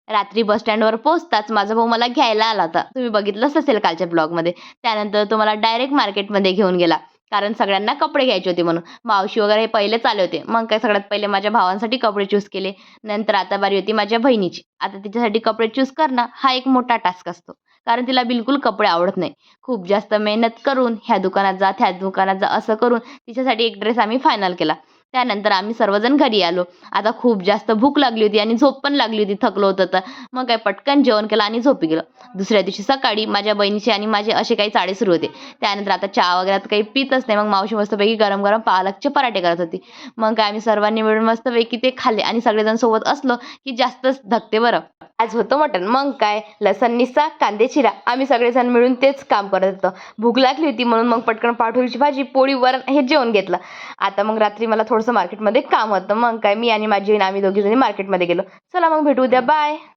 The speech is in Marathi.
रात्री बस स्टँडवर पोहोचताच माझा भाऊ मला घ्यायला आला होता. तुम्ही बघितलंच असेल कालच्या ब्लॉगमध्ये. त्यानंतर तो मला डायरेक्ट मार्केटमध्ये घेऊन गेला. कारण सगळ्यांना कपडे घ्यायचे होते म्हणून. मावशी वगैरे हे पहिलेच आले होते. मग काय सगळ्यात पहिले माझ्या भावांसाठी कपडे चूज केले. नंतर आता बारी होती माझ्या बहिणीची. आता तिच्यासाठी कपडे चूज करणं हा एक मोठा टास्क असतो. कारण तिला बिलकुल कपडे आवडत नाही. खूप जास्त मेहनत करून ह्या दुकानात जा, त्या दुकानात जा असं करून तिच्यासाठी एक ड्रेस आम्ही फायनल केला. त्यानंतर आम्ही सर्वजण घरी आलो. आता खूप जास्त भूक लागली होती आणि झोप पण लागली होती, थकलो होतो तर. मग काय पटकन जेवण केलं आणि झोपी गेलो. दुसऱ्या दिवशी सकाळी माझ्या बहिणीचे आणि माझे असे काही चाळे सुरू होते. त्यानंतर आता चहा वगैरे आता काही पितच नाही. मग मावशी मस्तपैकी गरम-गरम पालकचे पराठे करत होती. मग काय आम्ही सर्वांनी मिळून मस्तपैकी ते खाल्ले आणि सगळेजण सोबत असलो की जास्तच धकते बरं. आज होतं मटण. मग काय लसण निस्सा, कांदे चिरा. आम्ही सगळेजण मिळून तेच काम करत होतो. भूक लागली होती म्हणून मग पटकन पाठोळीची भाजी, पोळी, वरण हे जेवण घेतलं. आता मग रात्री मला थोडंसं मार्केटमध्ये काम होतं. मग काय मी आणि माझी बहीण आम्ही दोघीजणी मार्केटमध्ये गेलो. चला मग भेटू उद्या. बाय.